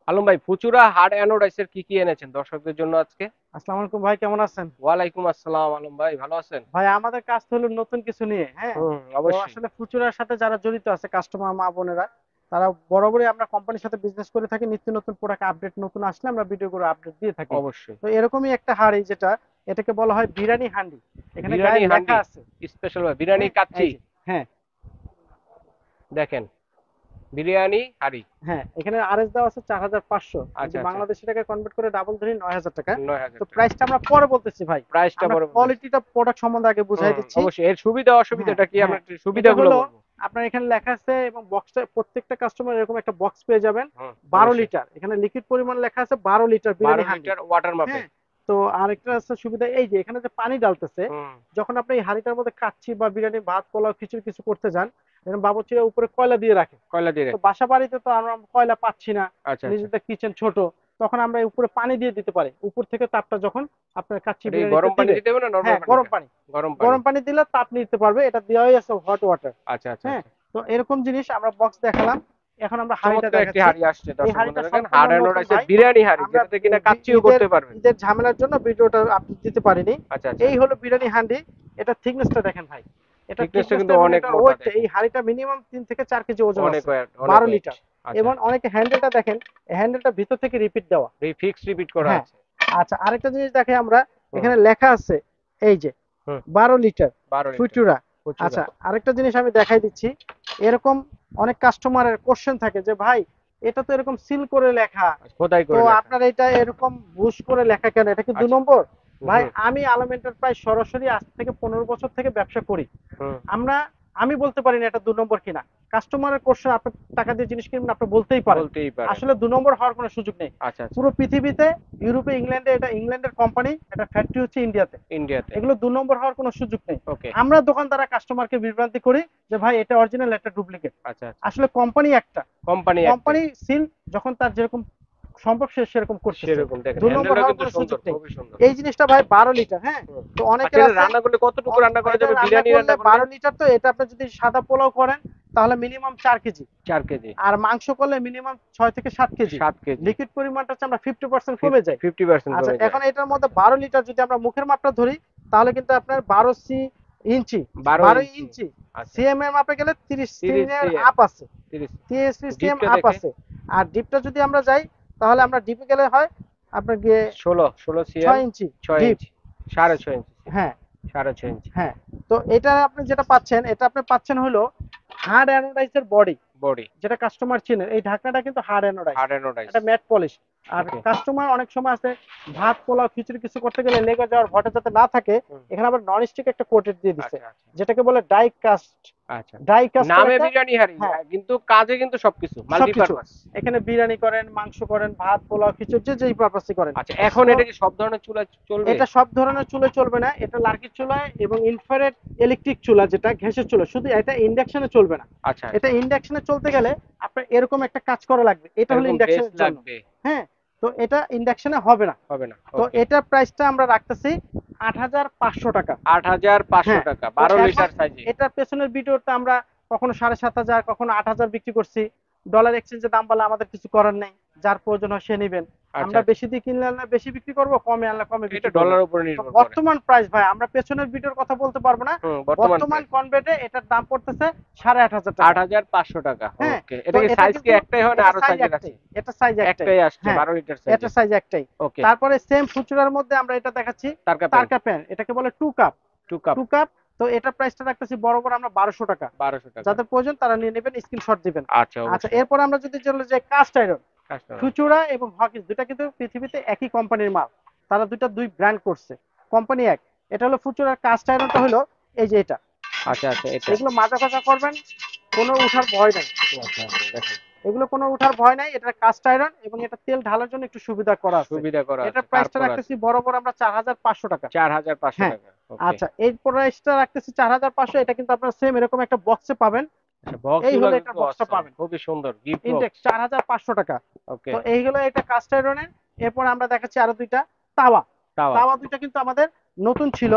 আলম ভাই, ফুচুরা হার্ড অ্যানোডাইসের কি কি এনেছেন দর্শকদের জন্য আজকে? আসসালামু আলাইকুম ভাই, কেমন আছেন? ওয়ালাইকুম আসসালাম আলম ভাই, ভালো আছেন? ভাই আমাদের কাজ তো হলো নতুন কিছু নিয়ে, হ্যাঁ। হুম, তো অবশ্যই। আসলে ফুচুরার সাথে যারা জড়িত আছে কাস্টমার মা বোনেরা, তারা বরাবরই আমরা কোম্পানির সাথে বিজনেস করে থাকি। নিত্য নতুন প্রোডাক্ট আপডেট নতুন আসলে আমরা ভিডিও করে আপডেট দিয়ে থাকি। অবশ্যই। তো এরকমই একটা হাঁড়ি, যেটা এটাকে বলা হয় বিরিয়ানি হান্ডি। এখানে বিরিয়ানি গায়ে লেখা হান্ডি আছে। স্পেশাল ভাই, বিরিয়ানি হ্যাঁ, কাচ্চি। এই যে। হ্যাঁ, দেখেন, বিরিয়ানি হাঁড়ি। হ্যাঁ, এখানে আরএস দেওয়া আছে 4500, যদি আচ্ছা আচ্ছা। বাংলাদেশি টাকায় কনভার্ট করে ডাবল ধরি 9000 টাকা। 9,000 তো টাকা। প্রাইসটা আমরা পরে বলতেছি ভাই। প্রাইসটা আমরা বড় বলতেছে। কোয়ালিটিটা প্রোডাক্ট সম্বন্ধে আগে বুঝাই হুম, দিচ্ছি। অবশ্যই। এর সুবিধা হ্যাঁ, অসুবিধাটা কি, আমরা হ্যাঁ, একটু এটা সুবিধাগুলো হলো বলবো। আপনার এখানে লেখা আছে, এবং বক্সটা প্রত্যেকটা কাস্টমার এরকম একটা বক্স পেয়ে যাবেন। হুম, 12 অবশ্যই। লিটার এখানে লিকুইড পরিমাণ লেখা আছে, 12 litre biryani 12 handi. Litre water মাপে। হ্যাঁ। তো আরেকটা আছে সুবিধা, এই যে এখানে যে পানি ডালতেছে, হুম। যখন আপনি এই হাঁড়িটার মধ্যে কাচ্চি বা বিরিয়ানি ভাত পোলাও খিচুড়ি কিছু করতে যান, এরকম বাবুর্চিরা উপরে কয়লা দিয়ে রাখে। কয়লা দিয়ে তো রাখে। বাসা বাড়িতে তো আমরা কয়লা পাচ্ছি না, আচ্ছা আচ্ছা। নিজেদের কিচেন ছোট, তখন আমরা এই উপরে পানি দিয়ে দিতে পারি। উপর থেকে তাপটা যখন আপনার কাচ্চি এটা কি বিরিয়ানিতে গরম পানি দিবে, দিতে হবে না নরমাল হ্যাঁ গরম পানিটা? পানি, গরম পানি। গরম পানি দিলে তাপ নিতে পারবে, এটা দেওয়াই আছে হট ওয়াটার। আচ্ছা আচ্ছা হ্যাঁ। আচ্ছা। তো এরকম জিনিস আমরা বক্স দেখালাম। এখন আমরা হাঁড়িটা চমৎকার একটি দেখাচ্ছি। হাঁড়ি আসছে এই দর্শক হাঁড়িটা বন্ধুরা, দেখেন, সম্পূর্ণ হার্ড অ্যান্ড নতুন রাইসের ভাই। বিরিয়ানি হাঁড়ি, আমরা যেটাতে কিনা কাচ্চিও ঈদের করতে পারবেন। ঈদের ঝামেলার জন্য ভিডিওটা আপলোড দিতে পারিনি। আচ্ছা আচ্ছা। এই হলো বিরিয়ানি হান্ডি। এটা থিকনেসটা দেখেন ভাই, এটা থিকনেসটা থিকনেসটা কিন্তু এবং অনেক এটার মোটা, ওয়েটটা, এই দেখেন। হাঁড়িটা মিনিমাম 3 থেকে 4 কেজি ওজন অনেক আছে। ওয়েট, অনেক 12 ওয়েট। লিটার। আচ্ছা। এবং অনেকে হ্যান্ডেলটা দেখেন, এই হ্যান্ডেলটা ভিতর থেকে রিপিট দেওয়া। ফিক্স রিপিট করা হ্যাঁ। আছে। আচ্ছা, আরেকটা জিনিস দেখে আমরা, হুম। এখানে লেখা আছে, এই যে হুম। 12 লিটার 12 লিটার। ফুচুরা। প্রচুরা। আচ্ছা, আরেকটা জিনিস আমি দেখাই দিচ্ছি। এরকম অনেক কাস্টমারের কোশ্চেন থাকে যে ভাই, এটা তো এরকম সিল করে লেখা, খোদাই তো করে লেখা। আপনার এটা এরকম বুশ করে লেখা কেন, এটা কি দু আচ্ছা। নম্বর? ভাই, হুম। আমি আলম এন্টারপ্রাইজ সরাসরি আজ থেকে 15 বছর থেকে ব্যবসা করি। হুম। আমরা আমি বলতে পারি না এটা 2 নম্বর কিনা। কাস্টমারের কোশ্চেন, আপনি টাকা দিয়ে জিনিস কিনবেন, আপনি বলতেই পারেন। বলতেই পারেন। আসলে 2 নম্বর হওয়ার কোনো সুযোগ নেই। আচ্ছা আচ্ছা। পুরো পৃথিবীতে, ইউরোপে, ইংল্যান্ডে, এটা ইংল্যান্ডের কোম্পানি, এটা ফ্যাক্টরি হচ্ছে ইন্ডিয়াতে। ইন্ডিয়াতে। এগুলো 2 নম্বর হওয়ার কোনো সুযোগ নেই। ওকে। আমরা দোকানদাররা কাস্টমারকে বিভ্রান্তি করি যে ভাই এটা অরিজিনাল, এটা ডুপ্লিকেট। আচ্ছা আচ্ছা। আসলে কোম্পানি একটা, কোম্পানি একটাই। কোম্পানি সিল যখন তার যেরকম সম্ভব সে সেরকম করতেছে। সেরকম দেখেন, 2 নম্বর হ্যান্ডেলটা হওয়ার কিন্তু কোনো সুন্দর, সুযোগ নেই। খুবই সুন্দর। এই জিনিসটা ভাই 12 লিটার, হ্যাঁ। হুম। তো আচ্ছা, অনেকের এটা আছে, রান্না করলে কতটুকু রান্না করা এটা যাবে, রান্না বিরিয়ানি করলে রান্না করলে? 12 লিটার, তো এটা আপনি যদি সাদা পোলাও করেন তাহলে মিনিমাম 4 কেজি। 4 কেজি। আর মাংস করলে মিনিমাম 6 থেকে 7 কেজি। 7 কেজি। লিকুইড পরিমাণটা হচ্ছে আমরা 50% কমে যায়। 50% আচ্ছা, কমে যায়। এখন এটার মধ্যে 12 লিটার যদি আমরা মুখের মাপটা ধরি, তাহলে কিন্তু আপনার 12 ইঞ্চি, 12 12 ইঞ্চি। ইঞ্চি আচ্ছা। সিএম এর মাপে গেলে 30 30 এর সিএম। আপ আছে। 30। 30 সিএম ডিপটা আপ দেখে। আছে। আর ডিপটা যদি আমরা যাই, তাহলে হুম। আমরা ডিপে গেলে হয় আপনার গিয়ে 16 সিএম। 6 ইঞ্চি 6 ডিপ। ইঞ্চি। 6.5 ইঞ্চি। হ্যাঁ, 6.5 ইঞ্চি। হ্যাঁ। তো এটা আপনি যেটা পাচ্ছেন, এটা আপনি পাচ্ছেন হলো হার্ড অ্যানোডাইজের বডি, বডি। যেটা কাস্টমার চিনে। এই ঢাকনাটা কিন্তু হার্ড অ্যানোডাইজ, হার্ড অ্যানোডাইস। এটা ম্যাট পলিশ। আর ওকে। কাস্টমার অনেক সময় আছে, ভাত পোলাও খিচুড়ি কিছু করতে গেলে লেগে যাওয়ার ভয়টা যাতে না থাকে, হুম। এখানে আবার নন স্টিক একটা কোটেড দিয়ে দিচ্ছে, আচ্ছা আচ্ছা। যেটাকে বলে ডাই কাস্ট। আচ্ছা। ডাই কাস্টের নামে একটা, বিরিয়ানি হাঁড়ি, হ্যাঁ, কিন্তু কাজে কিন্তু সবকিছু সবকিছু। মাল্টিপারপাস। এখানে বিরিয়ানি করেন, মাংস করেন, ভাত পোলাও খিচুড়ি যে যেই পারপাসই করেন। আচ্ছা, এখন তো এটা কি সব ধরনের চুলা চলবে? এটা সব ধরনের চুলে চলবে না, এটা লার্কির চুলায় এবং ইনফ্রারেড ইলেকট্রিক চুলা, যেটা গ্যাসের চুলা, শুধু এটা ইন্ডাকশনে চলবে না। আচ্ছা এটা আচ্ছা। ইন্ডাকশনে চলতে গেলে আপনার এরকম একটা কাজ করা লাগবে, এটা হলো এরকম বেস ইন্ডাকশনের জন্য। লাগবে। হ্যাঁ। তো এটা ইন্ডাকশনে হবে না। হবে না। তো ওকে। এটা প্রাইসটা আমরা রাখতেছি 8500 টাকা। 8,500 হ্যাঁ। টাকা, তো 12 এখন লিটার সাইজে। এটার পেছনের ভিডিওতে আমরা কখনো 7500, কখনো 8000 বিক্রি করছি। ডলার এক্সচেঞ্জের দাম বলে আমাদের কিছু করার নেই, যার প্রয়োজন হয় সে নেবেন। আচ্ছা আমরা আচ্ছা। বেশি দিয়ে কিনলে আনলে বেশি বিক্রি করব, কমে আনলে কমে এটা বিক্রি করব। ডলার উপরে তো নির্ভর করে। বর্তমান প্রাইস ভাই, আমরা পেছনের ভিডিওর কথা বলতে পারবো না। হুম, বর্তমান বর্তমান প্রাইস। কনভার্টে এটার দাম পড়তেছে 8500 টাকা। 8,500 টাকা। হ্যাঁ। ওকে। তো এটা কি এটা সাইজ কি কিন্তু, একটাই হয় না এটা আরো সাইজ সাইজের আছে? একটাই, এটা সাইজ একটাই। একটাই আসছে হ্যাঁ, 12 লিটার এটা সাইজে। সাইজ একটাই। ওকে। তারপরে সেম ফুচুরার মধ্যে আমরা এটা দেখাচ্ছি, তারকা প্যান। তারকা প্যান, এটাকে বলে টু কাপ। 2 কাপ। Two cup. তো এটা প্রাইসটা রাখতেছি বরাবর আমরা 1200 টাকা। 1200 টাকা। যাদের প্রয়োজন তারা নিয়ে নেবেন, স্ক্রিনশট দিবেন। আচ্ছা, আচ্ছা, অবশ্যই। এরপর আমরা যদি চলে যাই কাস্ট আয়রন। কাস্টমার। ফুচুরা এবং হকিস দুটা কিন্তু পৃথিবীতে একই কোম্পানির মাল। তারা দুই ব্র্যান্ড করছে, কোম্পানি এক। এটা হলো ফুচুরার কাস্ট আয়রনটা হলো এই যে এটা। আচ্ছা আচ্ছা, এটা। এগুলো মাজা কাজা করবেন, কোনো উঠার ভয় নাই। আচ্ছা আচ্ছা, দেখেন। এগুলো কোনো উঠার ভয় নাই, এটা কাস্ট আয়রন, এবং এটা তেল ঢালার জন্য একটু সুবিধা করা আছে। সুবিধা করা আছে, এটার কার্ভ প্রাইসটা করা আছে। রাখতেছি বরাবর আমরা 4500 টাকা। 4,500 হ্যাঁ। টাকা। ওকে। আচ্ছা, এই প্রাইসটা রাখতেছি 4500। এটা কিন্তু আপনারা সেম এরকম একটা বক্সে পাবেন। আচ্ছা, বক্স এই গুলো হলো এটার কিন্তু বক্সটা অসাম, পাবেন, খুবই সুন্দর, গিফট বক্স। ইনটেক্স 4500 টাকা। ওকে। তো এইগুলো এটা কাস্ট আয়রনের। এরপর আমরা দেখাচ্ছি আরো দুইটা তাওয়া। তাওয়া। তাওয়া দুইটা কিন্তু আমাদের নতুন ছিল,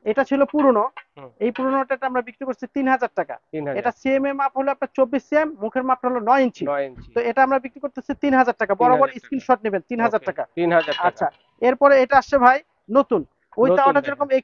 এটা ছিল পুরনো, হুম, এই পুরনোটা আমরা বিক্রি করছি 3000 টাকা। 3000, এটা সিএমএ মাপ হলো আপনার 24 সিএম, মুখের মাপটা হলো 9 ইঞ্চি। 9 ইঞ্চি, তো এটা আমরা বিক্রি করতেছি 3000 টাকা, বরাবর 3000 টাকা। স্ক্রিনশট নেবেন 3000 ওকে, টাকা। 3000 টাকা। আচ্ছা, এরপরে এটা আসছে ভাই নতুন, ওই নতুন তাওয়াটা দেখেন। যেরকম এই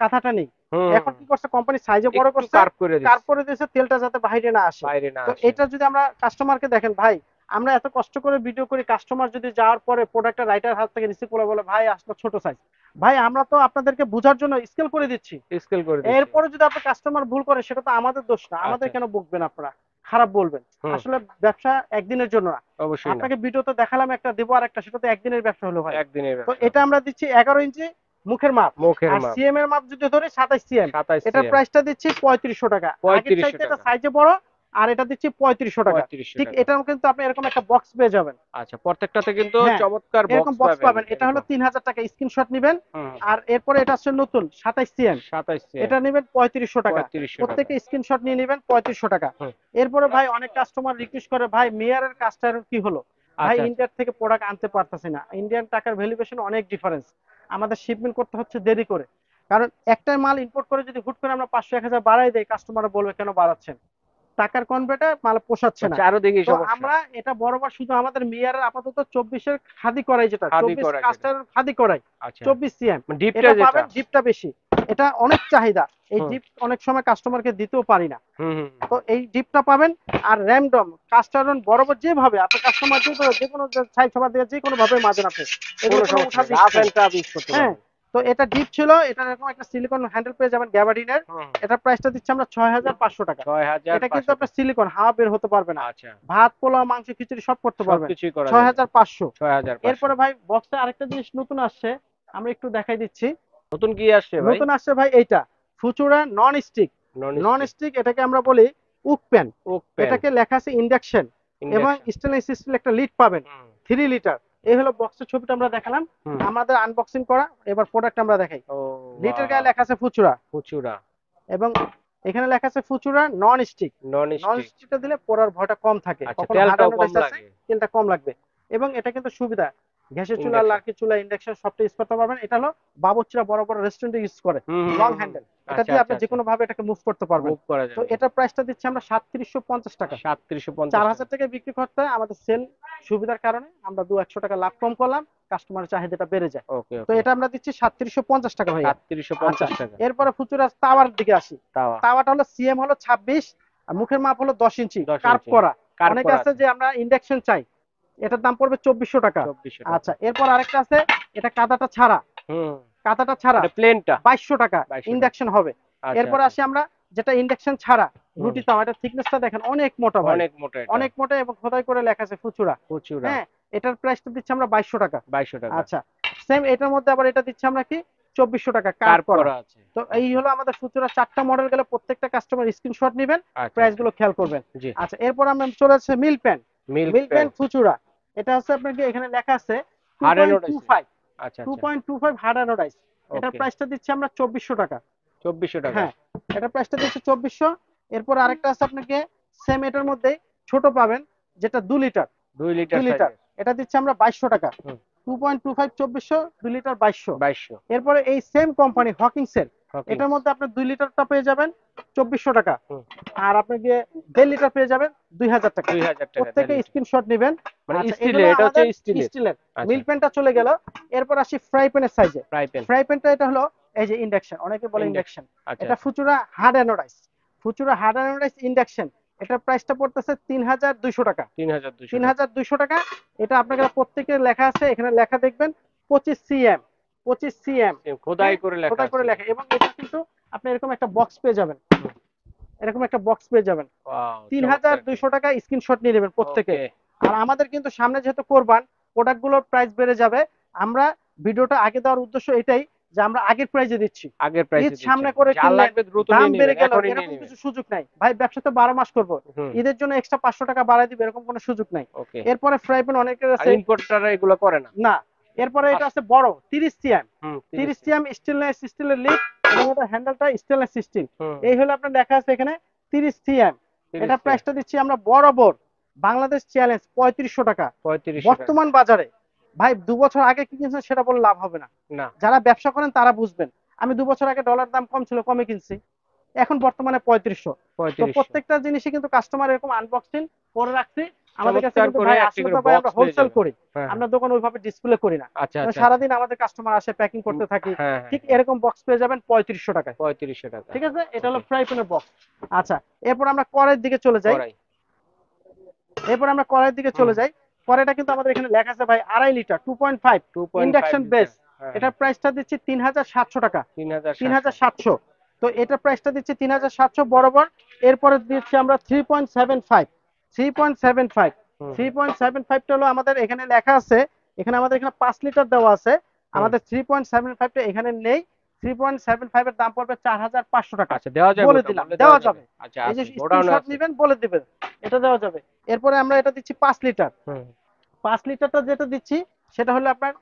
কাঁথাটা নেই, হুম, এখন কি করছে কোম্পানি সাইজে বড় একটু করছে, কার্ভ করে কার্ভ দিচ্ছে, করে দিয়েছে তেলটা যাতে বাইরে না আসে। বাইরে না তো আসে। এটা যদি আমরা কাস্টমারকে দেখেন ভাই, আমরা এত কষ্ট করে ভিডিও করি, কাস্টমার যদি যাওয়ার পরে প্রোডাক্টটা রাইটার হাত থেকে রিসিভ করে বলে ভাই আসলে ছোট সাইজ, ভাই আমরা তো আপনাদেরকে বোঝার জন্য স্কেল করে দিচ্ছি। স্কেল করে দিচ্ছে। এরপরে যদি আপনার কাস্টমার ভুল করে সেটা তো আমাদের দোষ না, আমাদের আচ্ছা। কেন বকবেন আপনারা, খারাপ বলবেন। হুম, আসলে ব্যবসা একদিনের জন্য না, অবশ্যই না। আপনাকে ভিডিওতে দেখালাম একটা, দেবো আর একটা, সেটা তো একদিনের ব্যবসা হলো ভাই। একদিনের তো ব্যবসা। এটা আমরা দিচ্ছি 11 ইঞ্চি মুখের মাপ, মুখের আর মাপ। সিএম এর মাপ যদি ধরি 27 সিএম, 27 এটার সিএম। প্রাইসটা দিচ্ছি 3500 টাকা। আগের 3500 চাইতে এটা টাকা। সাইজে বড়, আর এটা দিচ্ছি 3500 টাকা। 3500 ঠিক টাকা। এটাও কিন্তু আপনি এরকম একটা বক্স পেয়ে যাবেন। আচ্ছা, প্রত্যেকটাতে কিন্তু হ্যাঁ, চমৎকার এরকম বক্স বক্স পাবেন পাবেন। এটা হলো এরকম। 3000 টাকা, স্ক্রিনশট নেবেন। হুম, আর এরপরে এটা হচ্ছে নতুন 27 সিএম, 27 সিএম। এটা নেবেন 3500 টাকা। 3500 টাকা। প্রত্যেকে স্ক্রিনশট নিয়ে নেবেন 3500 টাকা। হুম। এরপরে ভাই অনেক কাস্টমার রিকোয়েস্ট করে ভাই মেয়ারের কাজটার কি হলো, ভাই আচ্ছা, আচ্ছা। ইন্ডিয়ার থেকে প্রোডাক্ট আনতে পারতেছি না, ইন্ডিয়ান টাকার ভ্যালুয়েশন অনেক ডিফারেন্স, আমাদের শিপমেন্ট করতে হচ্ছে দেরি করে। কারণ একটাই মাল ইম্পোর্ট করে যদি হুট করে আমরা 500-1000 বাড়াই দেই, কাস্টমার বলবে কেন বাড়াচ্ছেন, টাকার কনভার্টে মাল পোষাচ্ছে না। চারদিকেই তো সমস্যা। আমরা এটা বরাবর শুধু আমাদের মেয়ারের আপাতত 24-এর খাদি করাই, যেটা খাদি 24 করা যেটা। কাস্টার খাদি করাই আচ্ছা। 24 সিএম, ডিপটা এটা যেটা। পাবেন। ডিপটা বেশি, এটা অনেক চাহিদা, এই হুম, ডিপ অনেক সময় কাস্টমারকে দিতেও পারি না। হুম, হুম, তো এই ডিপটা পাবেন। আর র্যামডম কাস্টারন বরাবর যেভাবে আপনার কাস্টমার যে কোনো সাইজ সবার দিয়ে যে কোনো ভাবে মাঝেন আপনি, এগুলো কোনো কোনো সমস্যা উঠার নেই, রিস্ক রাফ নাই। এন্ড টাফ ইউজ করতে হ্যাঁ, পারবেন। তো এটা ডিপ ছিল, এটা এরকম একটা সিলিকন হ্যান্ডেল পেয়ে যাবেন গ্যাবার্ডিনের। হুম, এটার প্রাইসটা দিচ্ছি আমরা 6500 টাকা। এটা কিন্তু 6500 আপনার টাকা। সিলিকন, হাওয়া বের হতে পারবে না, আচ্ছা, ভাত পোলাও মাংস খিচুড়ি সব করতে পারবেন। সবকিছুই করা যাবে। 6500। 6500। এরপরে ভাই বক্সে আরেকটা জিনিস নতুন আসছে, আমরা একটু দেখাই দিচ্ছি। নতুন কি আসছে ভাই? নতুন আসছে ভাই এইটা, ফুচুরা নন স্টিক। নন নন স্টিক। স্টিক এটাকে আমরা বলি উক প্যান। Okay pen. এটাকে লেখা আছে ইন্ডাকশন, এবং ইন্ডাকশন। স্টেনলেস স্টিল একটা লিড পাবেন হুম, 3 লিটার। এই হলো বক্সের ছবিটা আমরা দেখালাম, হুম। আমাদের আনবক্সিং করা। এবার প্রোডাক্ট আমরা দেখাই। ও লিটার ওয়াও। গায়ে লেখা আছে ফুচুরা, প্রচুরা। এবং এখানে লেখা আছে ফুচুরা নন স্টিক। নন নন স্টিক। স্টিকটা দিলে পোড়ার ভয়টা কম থাকে, আচ্ছা, কখনো হার্ড তেলটাও কম অ্যানোডাইস আছে, লাগে। তেলটা কম লাগবে। এবং এটা কিন্তু সুবিধা, গ্যাসের চুলা, ইন্ডাকশন। লার্কি চুলা, ইন্ডাকশন সবটা ইউজ করতে পারবেন। এটা হলো বাবুর্চিরা বড় বড় রেস্টুরেন্টে ইউজ করে, হুম, হুম, লং হুম, হুম। হ্যান্ডেল। এটা আচ্ছা, দিয়ে আপনি আচ্ছা, যে আচ্ছা। কোনো ভাবে এটাকে মুভ করতে পারবেন। মুভ করা তো যাবে। এটার প্রাইসটা দিচ্ছি আমরা 3750 টাকা। 3750 টাকা। 4000 টাকায় বিক্রি করতে হয়, আমাদের সেল সুবিধার কারণে আমরা 200-100 টাকা লাভ কম করলাম, কাস্টমারের চাহিদাটা বেড়ে যায়। ওকে, তো ওকে। এটা আমরা দিচ্ছি 3750 টাকা ভাইয়া। আচ্ছা, 3750 টাকা। এরপরে ফুচুরা তাওয়ার দিকে আসি। তাওয়া। তাওয়াটা হলো সিএম হলো 26, আর মুখের মাপ হলো 10 ইঞ্চি 10 কার্ভ ইঞ্চি। করা। কার্ভ অনেকে করা আছে আছে। যে আমরা ইন্ডাকশন চাই, এটার দাম পড়বে 2400 টাকা। 2400 টাকা। আচ্ছা, এরপর আরেকটা আছে, এটা কাদাটা ছাড়া, হুম। কাদাটা ছাড়া এটা প্লেনটা। 2200 টাকা 2200 টাকা। ইন্ডাকশন হবে। আচ্ছা, এরপর আচ্ছা। আসি আমরা যেটা ইন্ডাকশন ছাড়া, হুম। রুটি তাওয়া। এটা থিকনেসটা দেখেন অনেক মোটা ভাই, অনেক মোটা এটা। অনেক মোটা, এবং খোদাই করে লেখা আছে ফুচুরা। প্রচুরা। হ্যাঁ, এটার প্রাইসটা দিচ্ছি আমরা 2200 টাকা। 2200 টাকা। আচ্ছা, সেম এটার মধ্যে আবার এটা দিচ্ছি আমরা কি 2400 টাকা কার্ভ কার্ভ করা। করা আছে। তো এই ওকে। হলো আমাদের ফুচুরা 4টা মডেল গেলে প্রত্যেকটা কাস্টমার স্ক্রিনশট নেবেন, আচ্ছা, প্রাইস আচ্ছা। গুলো খেয়াল করবেন। জি। আচ্ছা, এরপর আমরা চলে আসছে মিল প্যান। মিল্ক মিল প্যান। প্যান ফুচুরা, এটা হচ্ছে আপনার কি এখানে লেখা আছে হার্ড অ্যানোডাইজ। 2.25, আচ্ছা, আচ্ছা। 2.25 হার্ড অ্যানোডাইজ। এটার ওকে। প্রাইসটা দিচ্ছি আমরা 2400 টাকা। 2400 টাকা। হ্যাঁ, এটার প্রাইসটা দিচ্ছি 2400। এরপর আরেকটা আছে আপনাকে সেম এটার মধ্যে ছোট পাবেন, যেটা 2 লিটার। 2 2 লিটার লিটার, সাইজের। এটা দিচ্ছি আমরা 2200 টাকা। হুম। 2.25 2400, 2 লিটার 2200। 2200। এরপরে এই সেম কোম্পানি হকিংসের, এটার হকিংস। মধ্যে আপনি 2 লিটারটা পেয়ে যাবেন 2400 টাকা। হুম। আর আপনি গিয়ে 1.5 লিটার পেয়ে যাবেন 2000 টাকা। 2000 টাকা 1.5 প্রত্যেকে লিটার। স্ক্রিনশট নেবেন। মানে আচ্ছা, স্টিলের, এগুলো এটা হচ্ছে আমাদের স্টিলের। স্টিলের। আচ্ছা। মিল প্যানটা চলে গেল। এরপর আসি ফ্রাই প্যানের সাইজে। Fry pan. ফ্রাই প্যানটা এটা হলো এই যে ইন্ডাকশন, অনেকে বলে ইন্ডাকশন। ইন্ডাকশন। আচ্ছা, এটা আচ্ছা। Futura hard anodise. Futura hard anodise induction, এটার প্রাইসটা পড়তেছে 3200 টাকা। 3200 টাকা। 3200 টাকা। এটা আপনাকে প্রত্যেকের লেখা আছে, এখানে লেখা দেখবেন 25 সিএম, 25 সিএম। খোদাই করে লেখা খোদাই আছে। করে লেখা, এবং এটা কিন্তু আপনি এরকম একটা বক্স পেয়ে যাবেন, এরকম একটা বক্স পেয়ে যাবেন। ওয়াও, চমৎকার একটা। 3200 টাকা স্ক্রিনশট নিয়ে নেবেন প্রত্যেকে। ওকে। আর আমাদের কিন্তু সামনে যেহেতু কোরবান, প্রোডাক্টগুলোর প্রাইস বেড়ে যাবে। আমরা ভিডিওটা আগে দেওয়ার উদ্দেশ্য এটাই যে আমরা আগের প্রাইসে দিচ্ছি। আগের প্রাইসে ঈদ সামনে দিচ্ছেন। করে যা কিনলেন, লাগবে দ্রুত দাম নিয়ে বেড়ে নিবেন, গেল, এখনই নিয়ে এরকম নিবেন। কিছু সুযোগ নাই ভাই। ব্যবসা তো 12 মাস করবো, হুম। ঈদের জন্য এক্সট্রা 500 টাকা বাড়াই দিবে এরকম কোনো সুযোগ নাই। ওকে। এরপরে ফ্রাই প্যান অনেকের আর আছে ইম্পোর্টাররা এগুলো করে না। না। এরপরে এটা আছে বড় 30 সিএম, 30 30 সিএম স্টেনলেস স্টিলের লিড, এবং এটা হ্যান্ডেলটা স্টেনলেস স্টিল। হুম। এই হলো আপনার লেখা আছে এখানে 30 সিএম। 30 এটা প্রাইসটা দিচ্ছি আমরা বরাবর বাংলাদেশ চ্যালেঞ্জ 3500 টাকা। 3500 টাকা। বর্তমান বাজারে ভাই 2 বছর আগে কি কিনছেন সেটা বলে লাভ হবে না, না। যারা ব্যবসা করেন তারা বুঝবেন। আমি 2 বছর আগে ডলার দাম কম ছিল, কমে কিনছি, এখন বর্তমানে 3500। তো 3500 প্রত্যেকটা জিনিসই কিন্তু কাস্টমার এরকম আনবক্সিং করে রাখছি আমাদের কাছে, চমৎকার কিন্তু করে ভাই একটি আসলে করে তো ভাই আমরা বক্স পেয়ে হোলসেল যাবেন। করি, হ্যাঁ আমরা দোকান ওইভাবে ডিসপ্লে করি না। আচ্ছা কারণ আচ্ছা আচ্ছা। সারাদিন আমাদের কাস্টমার আসে, প্যাকিং করতে থাকি। হ্যাঁ ঠিক হ্যাঁ এরকম বক্স পেয়ে যাবেন 3500 টাকায়। 3500 টাকা। ঠিক আছে, এটা হলো ওকে। ফ্রাই প্যানের বক্স। আচ্ছা, এরপর আমরা কড়াইয়ের দিকে চলে যাই। কড়াই। এরপর আমরা কড়াইয়ের দিকে হুম। চলে যাই। কড়াইটা কিন্তু আমাদের এখানে লেখা আছে ভাই 2.5 লিটার 2.5 2.5 ইন্ডাকশন বেস। লিটার। হ্যাঁ এটার প্রাইসটা দিচ্ছি 3700 টাকা। 3700। 3700। তো এটার প্রাইসটা দিচ্ছি 3700 বরাবর। এরপরে দিচ্ছি আমরা 3.75। 3.75। হুম 3.75টা হলো আমাদের এখানে লেখা আছে, এখানে আমাদের এখানে 5 লিটার দেওয়া আছে। হুম। আমাদের 3.75টা এখানে নেই। 3.75 এর দাম পড়বে 4500 টাকা। আচ্ছা দেওয়া যাবে, বলে ওটা দিলাম, বললে দেওয়া দেওয়া যাবে। যাবে। আচ্ছা এই যে আছে, গোডাউনে স্ক্রিনশট আছে। নেবেন, বলে দিবেন, এটা দেওয়া যাবে। এরপরে আমরা এটা দিচ্ছি 5 লিটার। হুম 5 লিটারটা যেটা দিচ্ছি সেটা হলো আপনার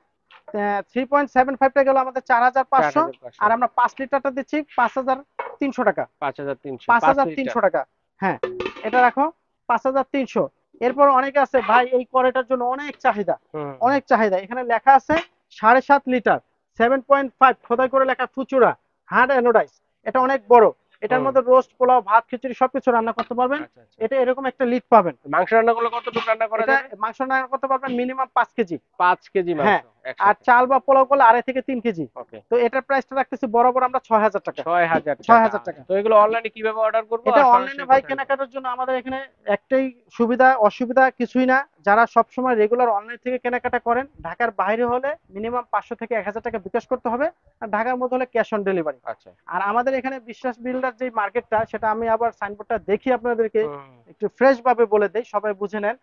3.75টা গেল আমাদের 4500। 4500। আর আমরা 5 লিটারটা দিচ্ছি 5300 টাকা। 5300 5 লিটার। 5300 টাকা। হ্যাঁ, এটা রাখো 5300। এরপর অনেকে আছে ভাই এই কড়াইটার জন্য অনেক চাহিদা, হুম অনেক চাহিদা। এখানে লেখা আছে 7.5 লিটার 7.5 খোদাই করে লেখা ফুচুরা হার্ড অ্যানোডাইজ। এটা অনেক বড়, এটার হুম। মধ্যে রোস্ট, পোলাও, ভাত, খিচুড়ি সবকিছু রান্না করতে পারবেন। আচ্ছা আচ্ছা। এটা এরকম একটা লিড পাবেন। মাংস রান্না করলে কতটুকু রান্না করা এটা যাবে? মাংস রান্না করতে পারবেন মিনিমাম 5 কেজি। 5 কেজি মাংস হ্যাঁ, আর একসাথে। চাল বা পোলাও করলে 2.5 থেকে 3 কেজি। ওকে। তো এটার প্রাইসটা রাখতেছি বরাবর আমরা 6000 টাকা। 6000 ছয় টাকা। হাজার আচ্ছা, টাকা তো এগুলো অনলাইনে কিভাবে অর্ডার করব এটা আর অনলাইনে সরাসরি ভাই কোথায় যাব? কেনাকাটার জন্য আমাদের এখানে একটাই সুবিধা, অসুবিধা কিছুই না। যারা সবসময় রেগুলার অনলাইন থেকে কেনাকাটা করেন, ঢাকার বাইরে হলে মিনিমাম 500 থেকে 1000 টাকা বিকাশ করতে হবে। আর ঢাকার মধ্যে হলে ক্যাশ অন ডেলিভারি। আচ্ছা। আর আমাদের এখানে বিশ্বাস বিল্ডার যে মার্কেটটা, সেটা আমি আবার সাইনবোর্ডটা দেখি আপনাদেরকে হুম একটু ফ্রেশ ভাবে বলে দেই, সবাই বুঝে নেন।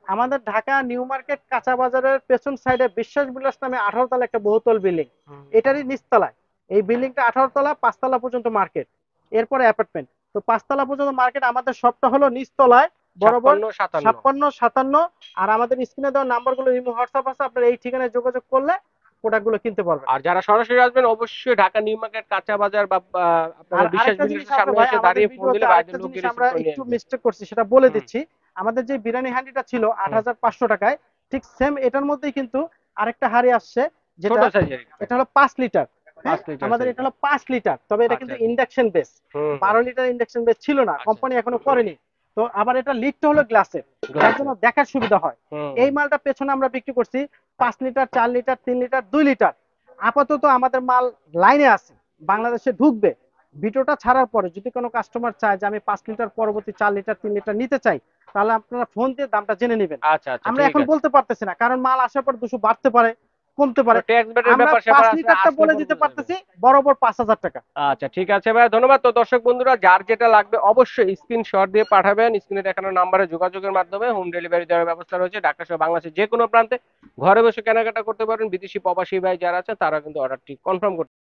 আমাদের ঢাকা নিউ মার্কেট কাঁচা বাজারের পেছন সাইডে বিশ্বাস বিলাস নামে 18 তলা একটা বহুতল বিল্ডিং, হুম। এটারই নিচতলায়। এই বিল্ডিংটা 18 তলা, 5 তলা পর্যন্ত মার্কেট, এরপরে অ্যাপার্টমেন্ট। তো 5 তলা পর্যন্ত মার্কেট, আমাদের সবটা হলো নিচতলায় বরাবর 56 57। 56 57। আর আমাদের স্ক্রিনে দেওয়া নাম্বারগুলো ইমো হোয়াটসঅ্যাপ আছে, আপনার এই ঠিকানায় যোগাযোগ করলে প্রোডাক্টগুলো কিনতে পারবেন। আর যারা সরাসরি আসবেন অবশ্যই ঢাকা নিউ মার্কেট কাঁচা বাজার বা আর আপনাদের বিশ্বাস আরেকটা জিনিস বিল্ডার্সের আছে সামনে ভাই, এসে আমাদের দাঁড়িয়ে ফোন ভিডিওতে দিলে আরেকটা ভাইদের লোক জিনিস গিয়ে রিসিভ আমরা করে নিয়ে একটু আসবে। মিস্টেক করছি, সেটা বলে হুম দিচ্ছি। আমাদের যে বিরিয়ানি হাঁড়িটা ছিল হুম। 8500 টাকায়, ঠিক সেম এটার মধ্যেই কিন্তু আরেকটা হাঁড়ি আসছে, ছোট যেটা সাইজের একটা। এটা হলো 5 লিটার। 5 হ্যাঁ, লিটার আমাদের এটা সাইজের। হলো 5 লিটার, তবে এটা আচ্ছা কিন্তু আচ্ছা। Induction base. হুম হুম। 12 লিটার ইন্ডাকশন বেস ছিল না, আচ্ছা কোম্পানি আচ্ছা। এখনো করেনি। তো আবার এটা লিডটা হলো গ্লাসের, যার জন্য গ্লাসের। দেখার সুবিধা হয়। হুম এই হুম। মালটা পেছনে আমরা বিক্রি করছি 5 লিটার, 4 লিটার, 3 লিটার, 2 লিটার। আপাতত আমাদের মাল লাইনে আছে, বাংলাদেশে ঢুকবে। ভিডিওটা ছাড়ার পরে যদি কোনো কাস্টমার চায় যে আমি 5 লিটার পরবর্তী 4 লিটার, 3 লিটার নিতে চাই, তাহলে আপনারা ফোন দিয়ে দামটা জেনে নেবেন। আচ্ছা আচ্ছা আমরা ঠিক এখন আছে। বলতে পারতেছি না, কারণ মাল আসার পর 200 বাড়তে পারে, কমতে তো পারে। ট্যাক্স ব্যাটের আমরা ব্যাপার পাঁচ স্যাপার আছে, লিটারটা আসলে বলে পরে দিতে বোঝা যাবে। পারতেছি বরাবর 5000 টাকা। আচ্ছা ঠিক আছে ভাই, ধন্যবাদ। তো দর্শক বন্ধুরা, যার যেটা লাগবে অবশ্যই স্ক্রিনশট দিয়ে পাঠাবেন। স্ক্রিনে দেখানো নাম্বারে যোগাযোগের মাধ্যমে হোম ডেলিভারি দেওয়ার ব্যবস্থা রয়েছে। ঢাকা সহ বাংলাদেশের যে কোনো প্রান্তে ঘরে বসে কেনাকাটা করতে পারেন। বিদেশি প্রবাসী ভাই যারা আছে তারা কিন্তু অর্ডারটি কনফার্ম করতে